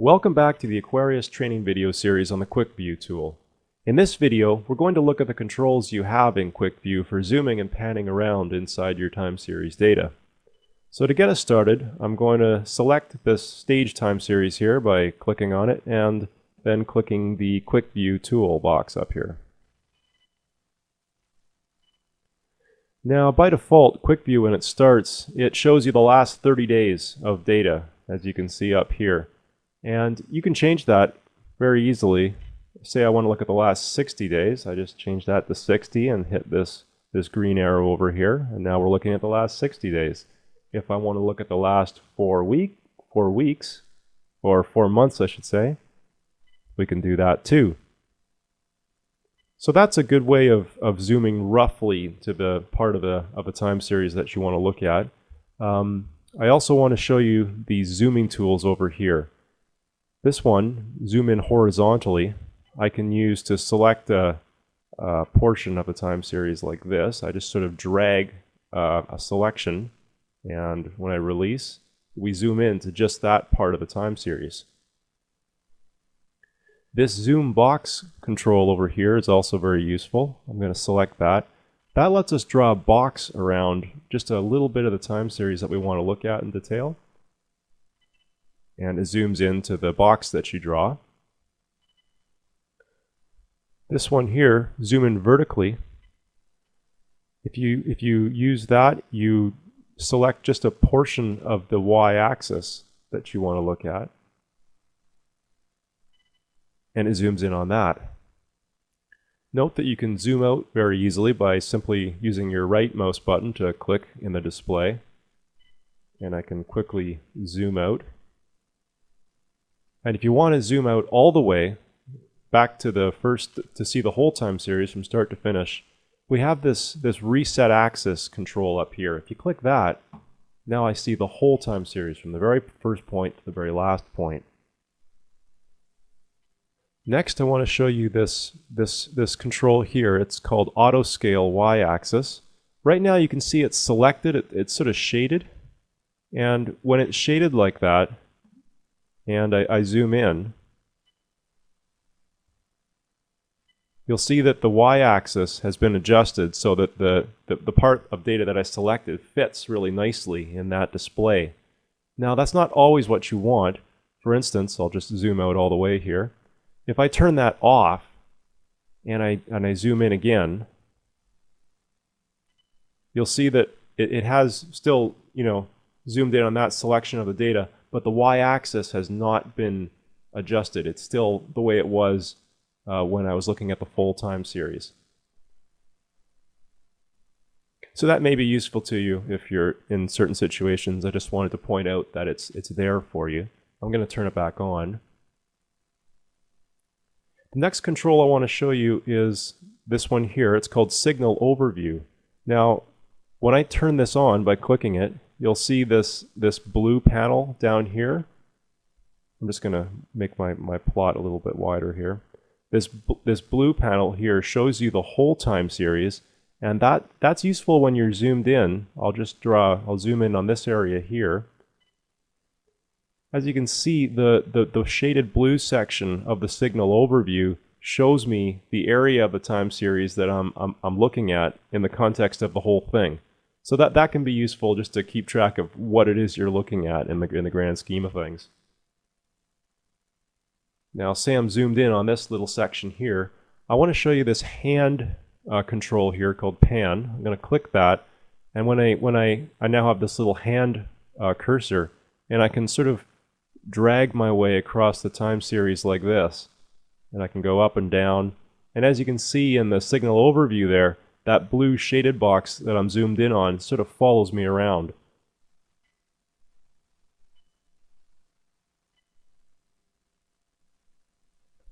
Welcome back to the AQUARIUS training video series on the Quick View tool. In this video, we're going to look at the controls you have in Quick View for zooming and panning around inside your time series data. So to get us started, I'm going to select this stage time series here by clicking on it and then clicking the Quick View toolbox up here. Now by default, Quick View when it starts, it shows you the last 30 days of data, as you can see up here. And you can change that very easily. Say I want to look at the last 60 days. I just change that to 60 and hit this green arrow over here. And now we're looking at the last 60 days. If I want to look at the last 4 weeks, or 4 months I should say, we can do that too. So that's a good way of zooming roughly to the part of the time series that you want to look at. I also want to show you the zooming tools over here. This one, zoom in horizontally, I can use to select a portion of a time series like this. I just sort of drag a selection, and when I release, we zoom in to just that part of the time series. This zoom box control over here is also very useful. I'm going to select that. That lets us draw a box around just a little bit of the time series that we want to look at in detail. And it zooms into the box that you draw. This one here, zoom in vertically. If you use that, you select just a portion of the y-axis that you want to look at. And it zooms in on that. Note that you can zoom out very easily by simply using your right mouse button to click in the display. And I can quickly zoom out. And if you want to zoom out all the way back to the first, to see the whole time series from start to finish, we have this reset axis control up here. If you click that, now I see the whole time series from the very first point to the very last point. Next, I want to show you this control here. It's called Auto Scale Y-axis. Right now you can see it's selected, it's sort of shaded. And when it's shaded like that, and I zoom in, you'll see that the y-axis has been adjusted so that the part of data that I selected fits really nicely in that display. Now that's not always what you want. For instance, I'll just zoom out all the way here. If I turn that off and I zoom in again, you'll see that it has still, zoomed in on that selection of the data, but the y-axis has not been adjusted. It's still the way it was when I was looking at the full time series. So that may be useful to you if you're in certain situations. I just wanted to point out that it's there for you. I'm going to turn it back on. The next control I want to show you is this one here. It's called Signal Overview. Now, when I turn this on by clicking it, you'll see this blue panel down here. I'm just going to make my plot a little bit wider here. This blue panel here shows you the whole time series, and that's useful when you're zoomed in. I'll zoom in on this area here. As you can see, the shaded blue section of the Signal Overview shows me the area of the time series that I'm looking at in the context of the whole thing. So that can be useful just to keep track of what it is you're looking at in the grand scheme of things. Now, say I'm zoomed in on this little section here. I want to show you this hand control here called Pan. I'm going to click that, and when I now have this little hand cursor, and I can sort of drag my way across the time series like this, and I can go up and down. And as you can see in the Signal Overview there, that blue shaded box that I'm zoomed in on sort of follows me around.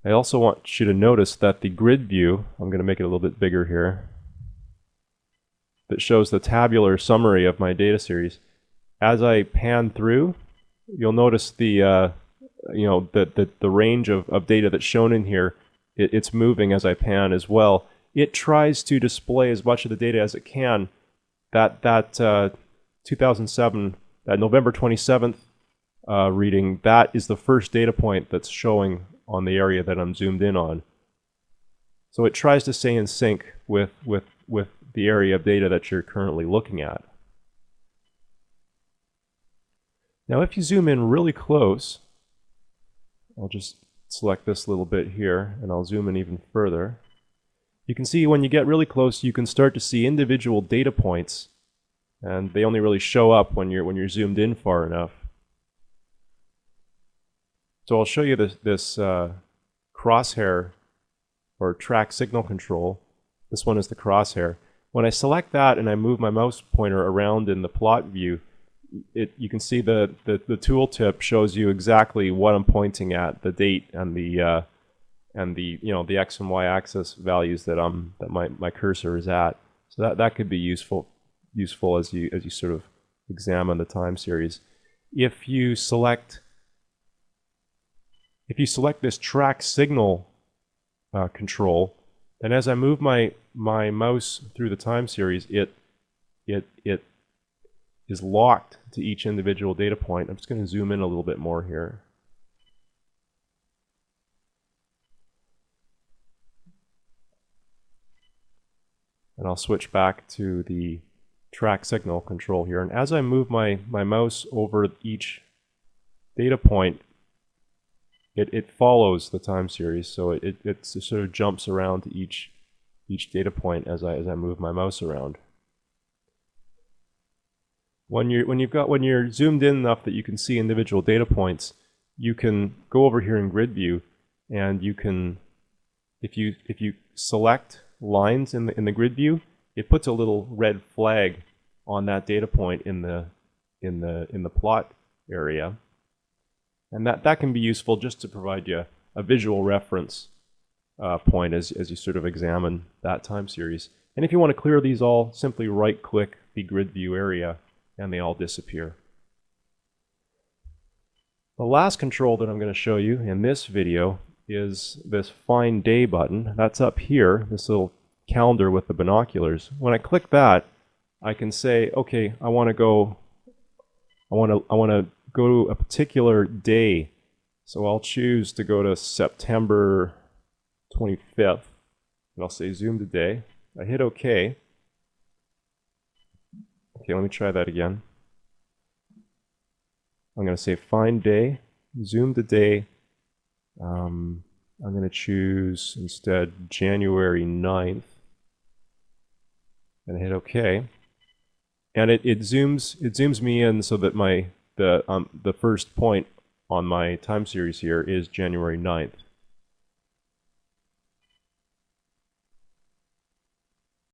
I also want you to notice that the grid view, I'm going to make it a little bit bigger here, that shows the tabular summary of my data series. As I pan through, you'll notice the range of data that's shown in here. It's moving as I pan as well. It tries to display as much of the data as it can. That 2007, that November 27th reading, that is the first data point that's showing on the area that I'm zoomed in on. So it tries to stay in sync with the area of data that you're currently looking at. Now if you zoom in really close, I'll just select this little bit here and I'll zoom in even further. You can see when you get really close, you can start to see individual data points, and they only really show up when you're zoomed in far enough. So I'll show you this crosshair or track signal control. This one is the crosshair. When I select that and I move my mouse pointer around in the plot view, you can see the tooltip shows you exactly what I'm pointing at, the date and the the X and Y axis values that my cursor is at. So that could be useful as you sort of examine the time series. If you select this track signal control, then as I move my mouse through the time series, it is locked to each individual data point. I'm just going to zoom in a little bit more here. And I'll switch back to the track signal control here. And as I move my mouse over each data point, it follows the time series. So it sort of jumps around to each data point as I move my mouse around. When you're zoomed in enough that you can see individual data points, you can go over here in grid view, and you can, if you select lines in the grid view, it puts a little red flag on that data point in the plot area, and that can be useful just to provide you a visual reference point as you sort of examine that time series. And if you want to clear these all, simply right-click the grid view area, and they all disappear. The last control that I'm going to show you in this video is this Find Day button. That's up here, this little calendar with the binoculars. When I click that, I can say, okay, I want to go to a particular day. So I'll choose to go to September 25th, and I'll say zoom to day. I hit OK. Okay, let me try that again. I'm going to say find day, zoom to day. I'm going to choose instead January 9th and hit OK. And it zooms me in so that the first point on my time series here is January 9th.